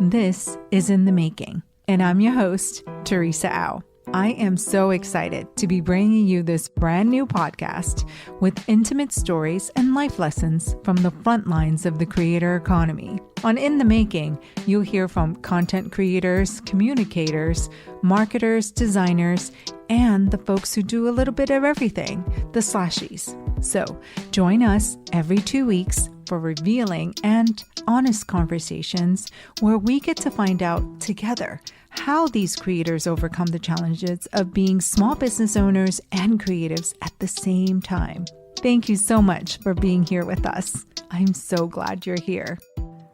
This is In the Making, and I'm your host, Teresa Au. I am so excited to be bringing you this brand new podcast with intimate stories and life lessons from the front lines of the creator economy. On In the Making, you'll hear from content creators, communicators, marketers, designers, and the folks who do a little bit of everything, the slashies. So join us every 2 weeks for revealing and honest conversations where we get to find out together how these creators overcome the challenges of being small business owners and creatives at the same time. Thank you so much for being here with us. I'm so glad you're here.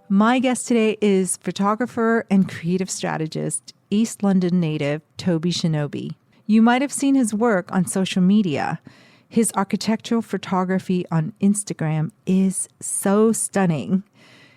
My guest today is photographer and creative strategist, East London native Tobi Shinobi. You might have seen his work on social media. His architectural photography on Instagram is so stunning.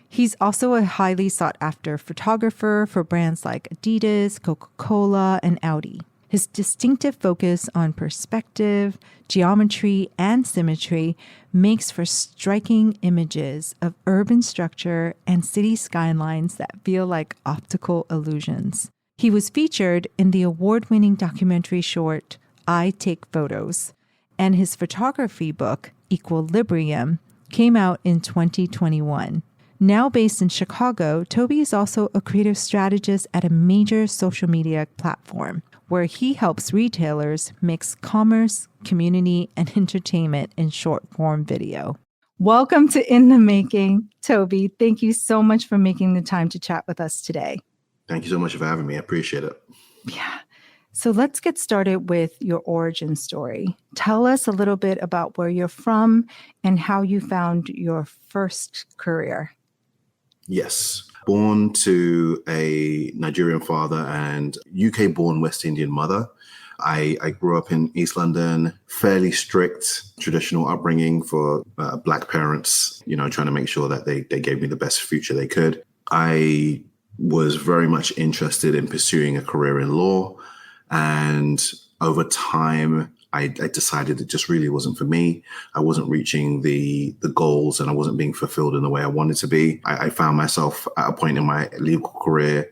He's also a highly sought-after photographer for brands like Adidas, Coca-Cola, and Audi. His distinctive focus on perspective, geometry, and symmetry makes for striking images of urban structure and city skylines that feel like optical illusions. He was featured in the award-winning documentary short, I Take Photos, and his photography book, Equilibrium, came out in 2021. Now based in Chicago, Tobi is also a creative strategist at a major social media platform where he helps retailers mix commerce, community, and entertainment in short-form video. Welcome to In the Making, Tobi. Thank you so much for making the time to chat with us today. Thank you so much for having me. I appreciate it. Yeah. So let's get started with your origin story. Tell us a little bit about where you're from and how you found your first career. Yes. Born to a Nigerian father and UK-born West Indian mother. I grew up in East London, fairly strict traditional upbringing for Black parents, trying to make sure that they gave me the best future they could. I was very much interested in pursuing a career in law. And over time, I decided it just really wasn't for me. I wasn't reaching the goals and I wasn't being fulfilled in the way I wanted to be. I found myself at a point in my legal career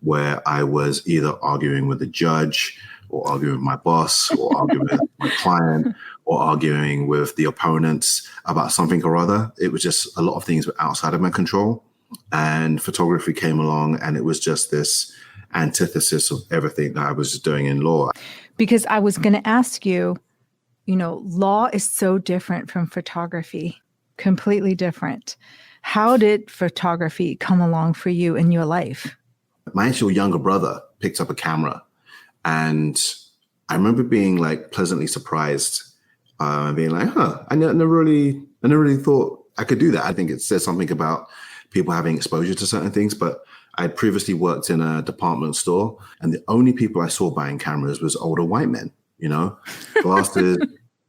where I was either arguing with the judge or arguing with my boss or arguing with my client or arguing with the opponents about something or other. It was just a lot of things were outside of my control. And photography came along and it was just this antithesis of everything that I was doing in law. Because I was going to ask you, law is so different from photography, completely different. How did photography come along for you in your life? My actual younger brother picked up a camera and I remember being pleasantly surprised and being like, I never really thought I could do that. I think it says something about people having exposure to certain things, but I'd previously worked in a department store and the only people I saw buying cameras was older white men, glasses,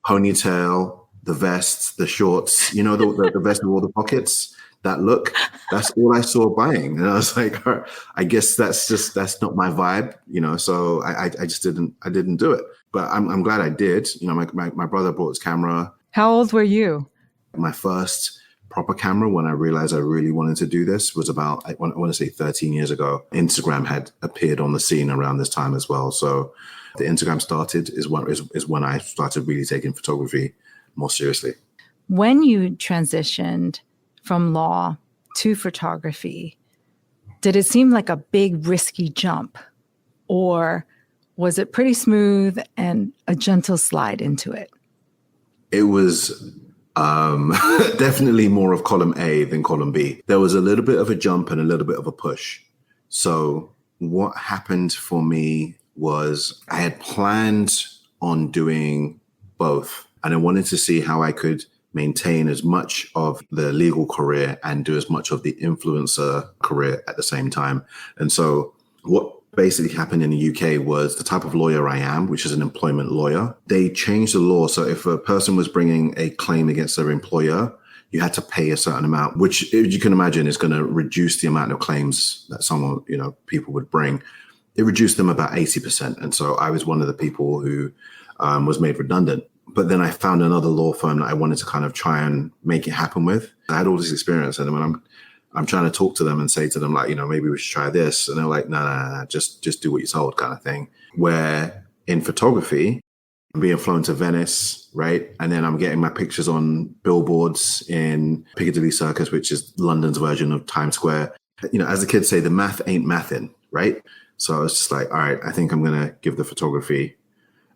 ponytail, the vests, the shorts, the vest with all the pockets, that look, that's all I saw buying. And I was like, I guess that's not my vibe, so I didn't do it, but I'm glad I did. My brother brought his camera. How old were you? My first proper camera when I realized I really wanted to do this was about, I want to say 13 years ago. Instagram had appeared on the scene around this time as well. So the Instagram started is when I started really taking photography more seriously. When you transitioned from law to photography, did it seem like a big risky jump or was it pretty smooth and a gentle slide into it? It was definitely more of column A than column B. There was a little bit of a jump and a little bit of a push. So what happened for me was I had planned on doing both and I wanted to see how I could maintain as much of the legal career and do as much of the influencer career at the same time. And so what basically happened in the UK was the type of lawyer I am, which is an employment lawyer. They changed the law. So if a person was bringing a claim against their employer, you had to pay a certain amount, which you can imagine is going to reduce the amount of claims that people would bring. It reduced them about 80%. And so I was one of the people who was made redundant. But then I found another law firm that I wanted to kind of try and make it happen with. I had all this experience. And when I'm trying to talk to them and say to them, like, maybe we should try this. And they're like, no, just do what you're told, kind of thing. Where in photography, I'm being flown to Venice, right? And then I'm getting my pictures on billboards in Piccadilly Circus, which is London's version of Times Square. As the kids say, the math ain't mathin', right? So I was just like, all right, I think I'm going to give the photography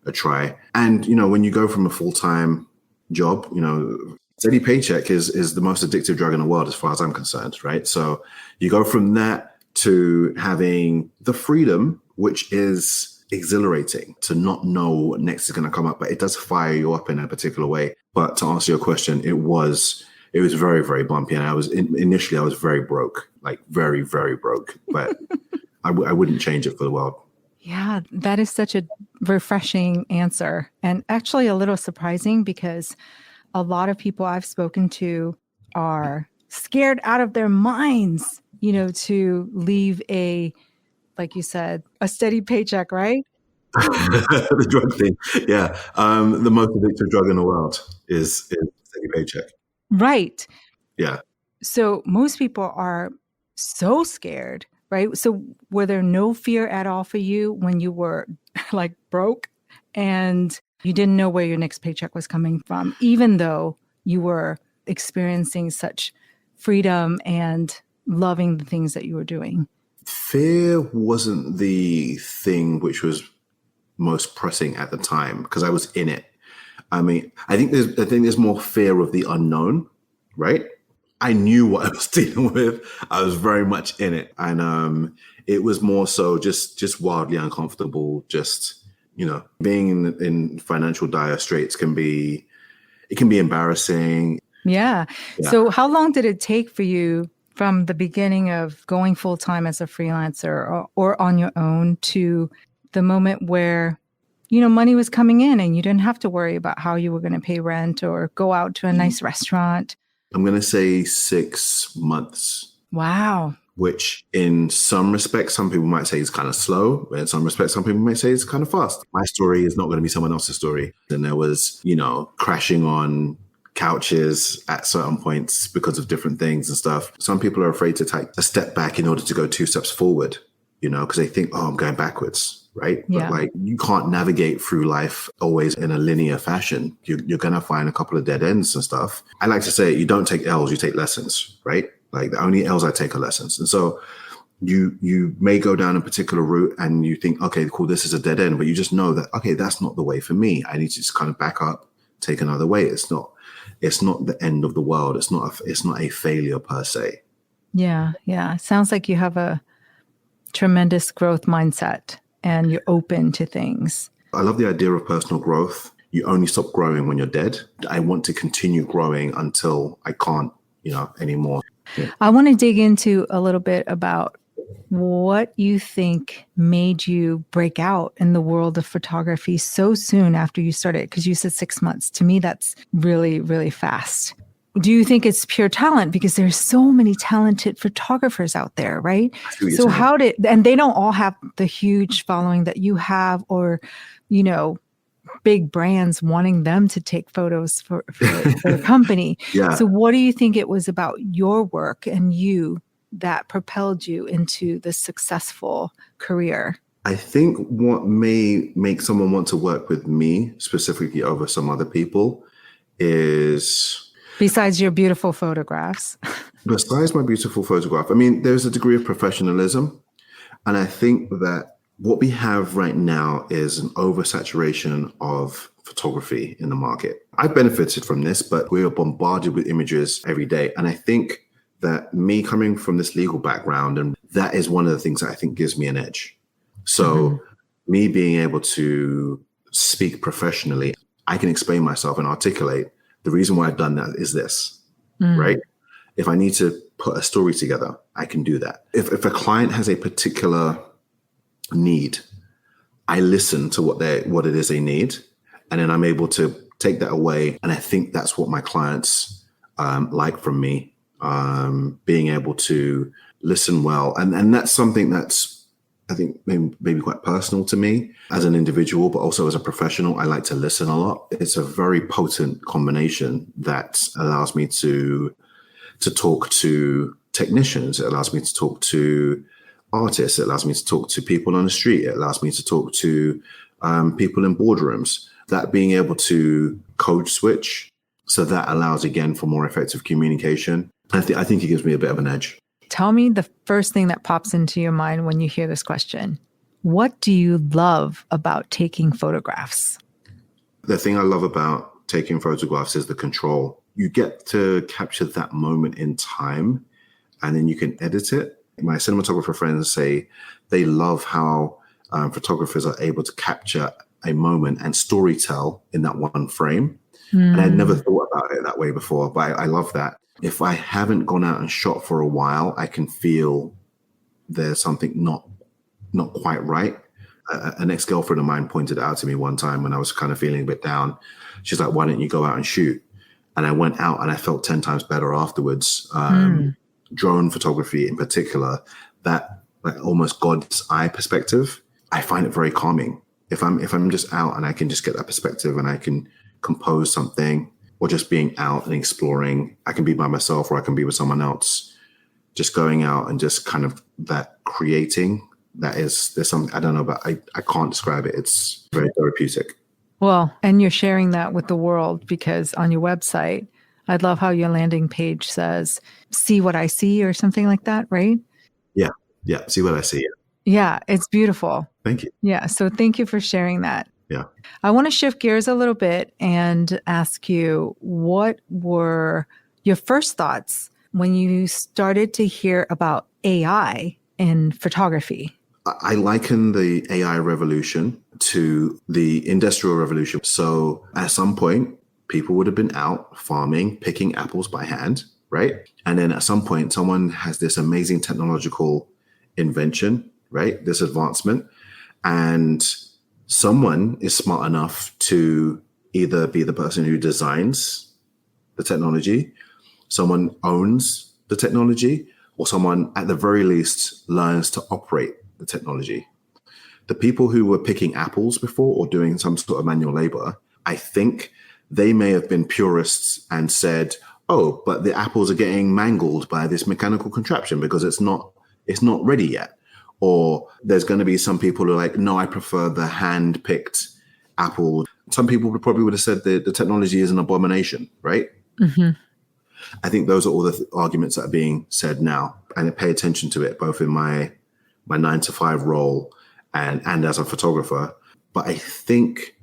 a try. And, when you go from a full-time job, steady paycheck is the most addictive drug in the world, as far as I'm concerned, right? So you go from that to having the freedom, which is exhilarating, to not know what next is going to come up, but it does fire you up in a particular way. But to answer your question, it was very, very bumpy. And initially I was very broke, like very, very broke, but I wouldn't change it for the world. Yeah, that is such a refreshing answer, and actually a little surprising, because a lot of people I've spoken to are scared out of their minds, to leave like you said, a steady paycheck, right? The drug thing. Yeah. The most addictive drug in the world is steady paycheck. Right. Yeah. So most people are so scared, right? So were there no fear at all for you when you were like broke and you didn't know where your next paycheck was coming from, even though you were experiencing such freedom and loving the things that you were doing? Fear wasn't the thing which was most pressing at the time, because I was in it. I mean, I think there's more fear of the unknown, right? I knew what I was dealing with. I was very much in it. And it was more so just wildly uncomfortable. Just, being in financial dire straits can be embarrassing. Yeah. So how long did it take for you from the beginning of going full time as a freelancer or on your own to the moment where, money was coming in and you didn't have to worry about how you were going to pay rent or go out to a nice restaurant? I'm going to say 6 months. Wow. Which in some respects, some people might say is kind of slow. But in some respects, some people might say it's kind of fast. My story is not going to be someone else's story. And there was, crashing on couches at certain points because of different things and stuff. Some people are afraid to take a step back in order to go 2 steps forward, because they think, I'm going backwards. Right. Yeah. But you can't navigate through life always in a linear fashion. You're going to find a couple of dead ends and stuff. I like to say you don't take L's, you take lessons, right? Like the only L's I take are lessons. And so you may go down a particular route and you think, okay, cool, this is a dead end, but you just know that, okay, that's not the way for me. I need to just kind of back up, take another way. It's not the end of the world. It's not a failure per se. Yeah. Yeah. Sounds like you have a tremendous growth mindset and you're open to things. I love the idea of personal growth. You only stop growing when you're dead. I want to continue growing until I can't, anymore. Yeah. I want to dig into a little bit about what you think made you break out in the world of photography so soon after you started, because you said 6 months. To me, that's really, really fast. Do you think it's pure talent? Because there's so many talented photographers out there, right? So and they don't all have the huge following that you have, or, big brands wanting them to take photos for their company. Yeah. So what do you think it was about your work and you that propelled you into this successful career? I think what may make someone want to work with me specifically over some other people is... Besides your beautiful photographs. Besides my beautiful photograph, I mean, there's a degree of professionalism. And I think that what we have right now is an oversaturation of photography in the market. I've benefited from this, but we are bombarded with images every day. And I think that me coming from this legal background, and that is one of the things that I think gives me an edge. So me being able to speak professionally, I can explain myself and articulate the reason why I've done that is this, right? If I need to put a story together, I can do that. If a client has a particular need, I listen to what it is they need, and then I'm able to take that away. And I think that's what my clients like from me, being able to listen well. And that's something that's, I think, maybe quite personal to me as an individual, but also as a professional. I like to listen a lot. It's a very potent combination that allows me to talk to technicians. It allows me to talk to artists. It allows me to talk to people on the street. It allows me to talk to people in boardrooms. That being able to code switch, so that allows, again, for more effective communication. I think it gives me a bit of an edge. Tell me the first thing that pops into your mind when you hear this question. What do you love about taking photographs? The thing I love about taking photographs is the control. You get to capture that moment in time, and then you can edit it. My cinematographer friends say they love how photographers are able to capture a moment and storytell in that one frame. And I'd never thought about it that way before, but I love that. If I haven't gone out and shot for a while, I can feel there's something not quite right. An ex-girlfriend of mine pointed out to me one time when I was kind of feeling a bit down. She's like, why don't you go out and shoot? And I went out and I felt 10 times better afterwards. Drone photography in particular, that like almost God's eye perspective, I find it very calming. If I'm just out and I can just get that perspective and I can compose something, or just being out and exploring, I can be by myself or I can be with someone else, just going out and just kind of that creating, there's something, I don't know, but I can't describe it. It's very therapeutic. Well, and you're sharing that with the world because on your website, I'd love how your landing page says, see what I see or something like that, right? Yeah. See what I see. Yeah, it's beautiful. Thank you. Yeah. So thank you for sharing that. Yeah. I want to shift gears a little bit and ask you, what were your first thoughts when you started to hear about AI in photography? I liken the AI revolution to the Industrial Revolution. So at some point, people would have been out farming, picking apples by hand, right? And then at some point, someone has this amazing technological invention, right? This advancement. And someone is smart enough to either be the person who designs the technology, someone owns the technology, or someone at the very least learns to operate the technology. The people who were picking apples before or doing some sort of manual labor, I think they may have been purists and said, oh, but the apples are getting mangled by this mechanical contraption because it's not ready yet. Or there's going to be some people who are like, no, I prefer the hand-picked apple. Some people probably would have said the technology is an abomination, right? Mm-hmm. I think those are all the arguments that are being said now. And I pay attention to it, both in my 9-to-5 role and as a photographer. But I think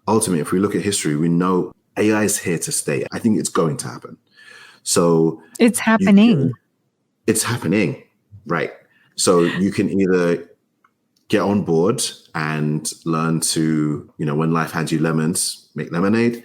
ultimately, if we look at history, we know AI is here to stay. I think it's going to happen. So it's happening. It's happening, right? So you can either get on board and learn to, when life hands you lemons, make lemonade,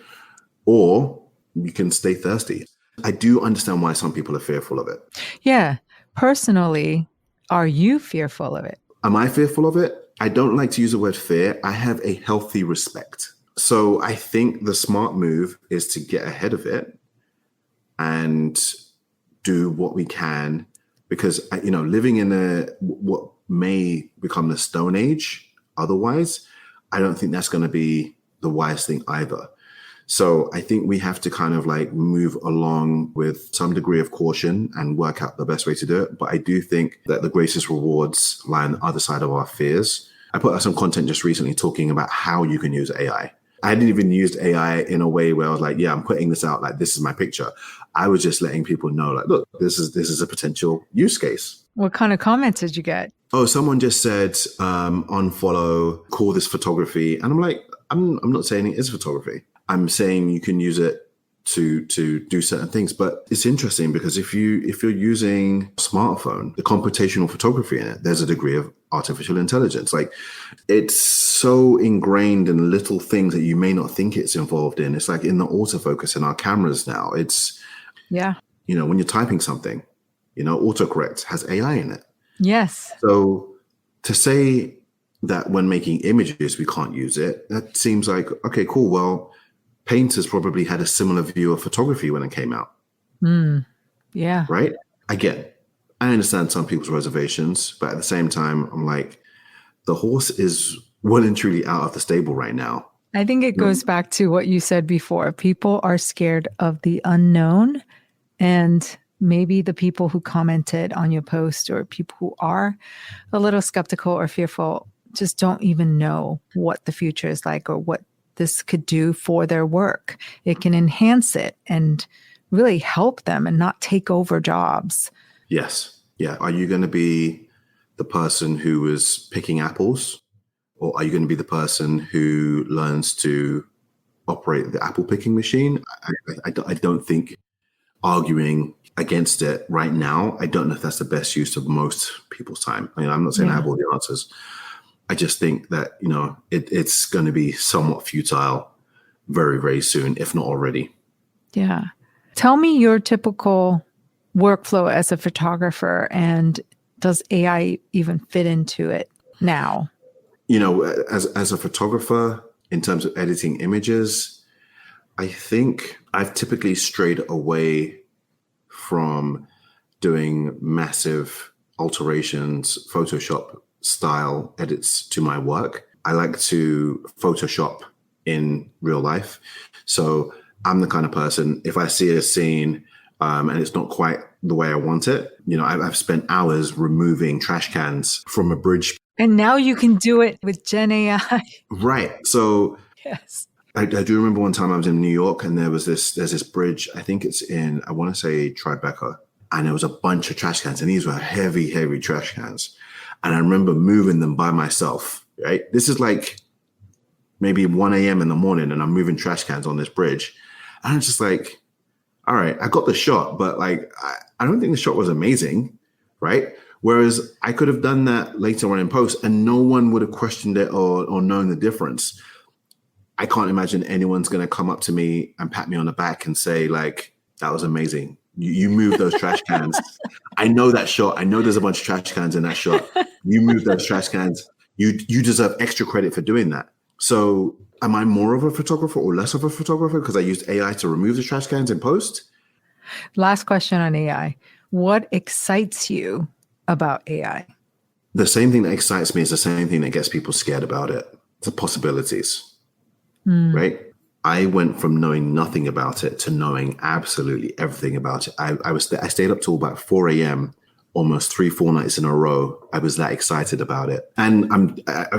or you can stay thirsty. I do understand why some people are fearful of it. Yeah. Personally, are you fearful of it? Am I fearful of it? I don't like to use the word fear. I have a healthy respect. So I think the smart move is to get ahead of it and do what we can. Because, living in what may become the Stone Age otherwise, I don't think that's going to be the wise thing either. So I think we have to kind of like move along with some degree of caution and work out the best way to do it. But I do think that the greatest rewards lie on the other side of our fears. I put out some content just recently talking about how you can use AI. I hadn't even used AI in a way where I was like, yeah, I'm putting this out, like, this is my picture. I was just letting people know, like, look, this is a potential use case. What kind of comments did you get? Oh, someone just said, unfollow, call this photography. And I'm like, I'm not saying it is photography. I'm saying you can use it to do certain things. But it's interesting because if you're using a smartphone, the computational photography in it, there's a degree of artificial intelligence. Like, it's so ingrained in little things that you may not think it's involved in. It's like in the autofocus in our cameras now. It's, when you're typing something, autocorrect has AI in it. Yes. So to say that when making images, we can't use it, that seems like, okay, cool. Well, painters probably had a similar view of photography when it came out. Yeah. Right? Again, I understand some people's reservations, but at the same time, I'm like, the horse is well and truly out of the stable right now. I think it goes back to what you said before. People are scared of the unknown, and maybe the people who commented on your post or people who are a little skeptical or fearful just don't even know what the future is like or what this could do for their work. It can enhance it and really help them and not take over jobs. Yes. Yeah. Are you going to be the person who is picking apples, or are you going to be the person who learns to operate the apple picking machine? I don't think arguing against it right now, I don't know if that's the best use of most people's time. I mean, I'm not saying I have all the answers. I just think that, it's going to be somewhat futile very, very soon, if not already. Yeah. Tell me your typical workflow as a photographer, and does AI even fit into it now? As a photographer, in terms of editing images, I think I've typically strayed away from doing massive alterations, Photoshop style edits to my work. I like to Photoshop in real life. So I'm the kind of person, if I see a scene and it's not quite the way I want it, I've spent hours removing trash cans from a bridge. And now you can do it with Gen AI. Right. So Yes. I do remember one time I was in New York and there's this bridge, I think it's in, I want to say Tribeca, and there was a bunch of trash cans, and these were heavy, heavy trash cans. And I remember moving them by myself, right? This is like maybe 1 a.m. in the morning, and I'm moving trash cans on this bridge. And I'm just like, all right, I got the shot, but like, I don't think the shot was amazing, right? Whereas I could have done that later on in post and no one would have questioned it or known the difference. I can't imagine anyone's going to come up to me and pat me on the back and say, like, that was amazing. You moved those trash cans. I know that shot. I know there's a bunch of trash cans in that shot. You moved those trash cans. You deserve extra credit for doing that. So am I more of a photographer or less of a photographer because I used AI to remove the trash cans in post? Last question on AI. What excites you about AI? The same thing that excites me is the same thing that gets people scared about it. The possibilities. Right? I went from knowing nothing about it to knowing absolutely everything about it. I stayed up till about 4 a.m. almost 3-4 nights in a row. I was that excited about it. And I'm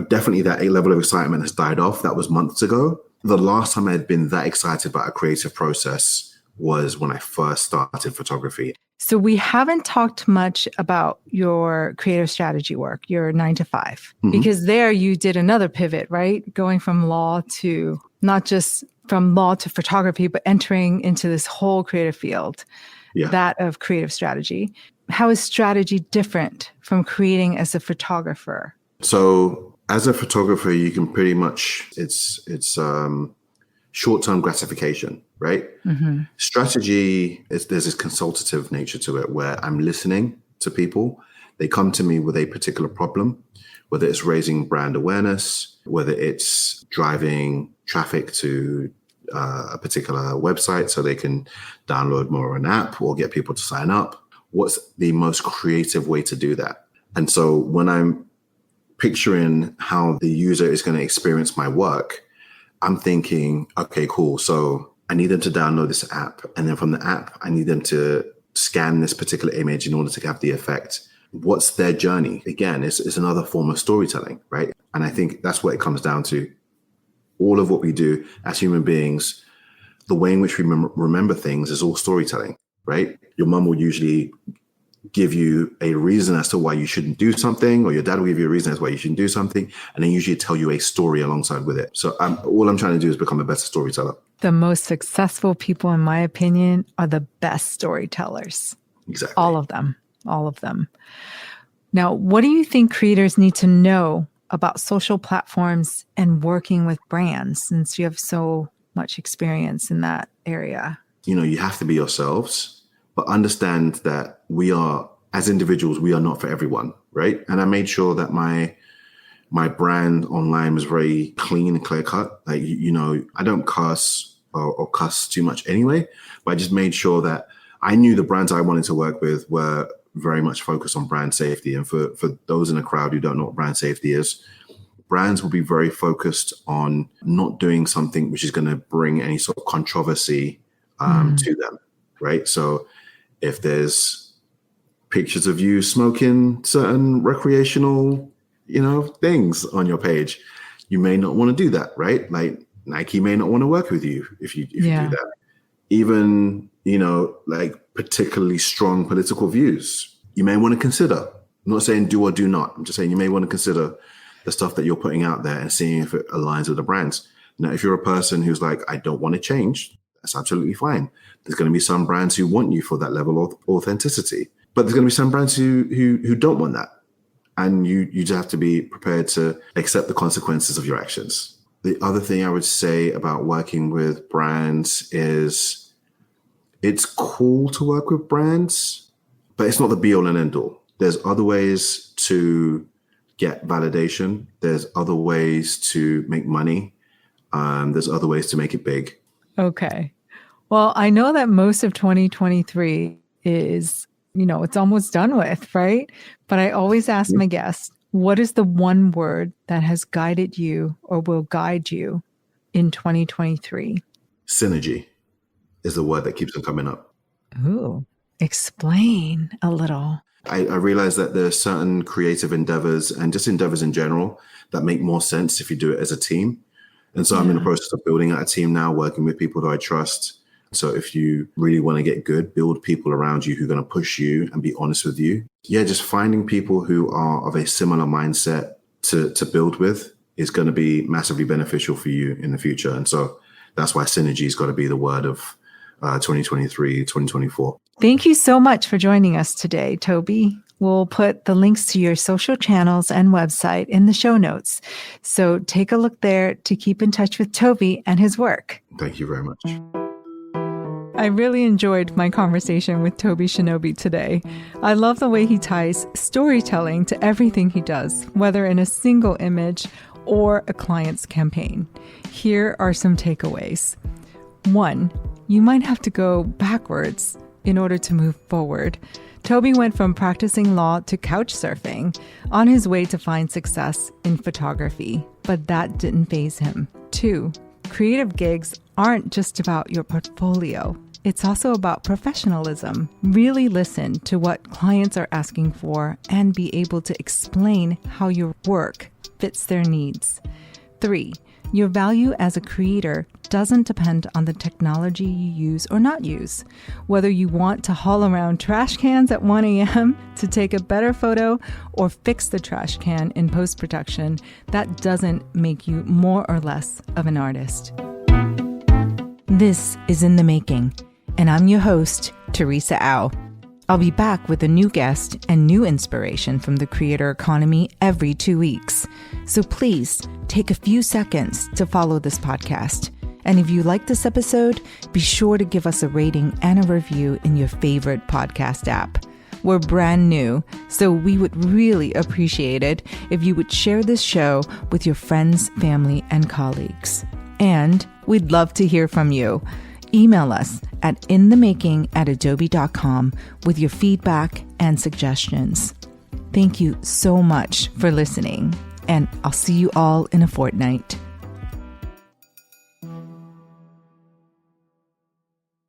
definitely that level of excitement has died off. That was months ago. The last time I had been that excited about a creative process was when I first started photography. So we haven't talked much about your creative strategy work, your 9 to 5, because there you did another pivot, right? Going from law to not just from law to photography, but entering into this whole creative field, that of creative strategy. How is strategy different from creating as a photographer? So as a photographer, you can pretty much, it's short-term gratification, right? Strategy there's this consultative nature to it where I'm listening to people. They come to me with a particular problem, whether it's raising brand awareness, whether it's driving traffic to a particular website so they can download more of an app or get people to sign up. What's the most creative way to do that? And so when I'm picturing how the user is going to experience my work, I'm thinking, okay, cool. So I need them to download this app. And then from the app, I need them to scan this particular image in order to have the effect. What's their journey? Again, it's another form of storytelling, right? And I think that's what it comes down to. All of what we do as human beings, the way in which we remember things is all storytelling, right? Your mom will usually give you a reason as to why you shouldn't do something, or your dad will give you a reason as to why you shouldn't do something, and then usually tell you a story alongside with it. So all I'm trying to do is become a better storyteller. The most successful people, in my opinion, are the best storytellers. Exactly. All of them. All of them. Now, what do you think creators need to know about social platforms and working with brands, since you have so much experience in that area? You have to be yourselves, but understand that we are, as individuals, we are not for everyone, right? And I made sure that my brand online was very clean and clear cut. Like, I don't cuss or cuss too much anyway, but I just made sure that I knew the brands I wanted to work with were very much focused on brand safety. And for those in the crowd who don't know what brand safety is, brands will be very focused on not doing something which is going to bring any sort of controversy to them, right? So If there's pictures of you smoking certain recreational, things on your page, you may not want to do that, right? Like Nike may not want to work with you if you do that. Even, like particularly strong political views, you may want to consider. I'm not saying do or do not. I'm just saying you may want to consider the stuff that you're putting out there and seeing if it aligns with the brands. Now, if you're a person who's like, I don't want to change, that's absolutely fine. There's going to be some brands who want you for that level of authenticity, but there's going to be some brands who don't want that. And you just have to be prepared to accept the consequences of your actions. The other thing I would say about working with brands is it's cool to work with brands, but it's not the be all and end all. There's other ways to get validation. There's other ways to make money. There's other ways to make it big. Okay. Well, I know that most of 2023 is, it's almost done with, right? But I always ask my guests, what is the one word that has guided you or will guide you in 2023? Synergy is the word that keeps on coming up. Ooh, explain a little. I realize that there are certain creative endeavors and just endeavors in general that make more sense if you do it as a team. And so I'm in the process of building out a team now, working with people that I trust. So if you really want to get good, build people around you who are going to push you and be honest with you. Yeah, just finding people who are of a similar mindset to build with is going to be massively beneficial for you in the future. And so that's why synergy has got to be the word of 2023, 2024. Thank you so much for joining us today, Tobi. We'll put the links to your social channels and website in the show notes. So take a look there to keep in touch with Tobi and his work. Thank you very much. I really enjoyed my conversation with Tobi Shinobi today. I love the way he ties storytelling to everything he does, whether in a single image or a client's campaign. Here are some takeaways. 1, you might have to go backwards in order to move forward. Tobi went from practicing law to couch surfing on his way to find success in photography, but that didn't faze him. 2, creative gigs aren't just about your portfolio. It's also about professionalism. Really listen to what clients are asking for and be able to explain how your work fits their needs. 3, your value as a creator doesn't depend on the technology you use or not use. Whether you want to haul around trash cans at 1 a.m. to take a better photo or fix the trash can in post-production, that doesn't make you more or less of an artist. This is In the Making, and I'm your host, Teresa Au. I'll be back with a new guest and new inspiration from the creator economy every 2 weeks. So please take a few seconds to follow this podcast. And if you like this episode, be sure to give us a rating and a review in your favorite podcast app. We're brand new, so we would really appreciate it if you would share this show with your friends, family, and colleagues. And we'd love to hear from you. Email us at inthemaking@adobe.com with your feedback and suggestions. Thank you so much for listening, and I'll see you all in a fortnight.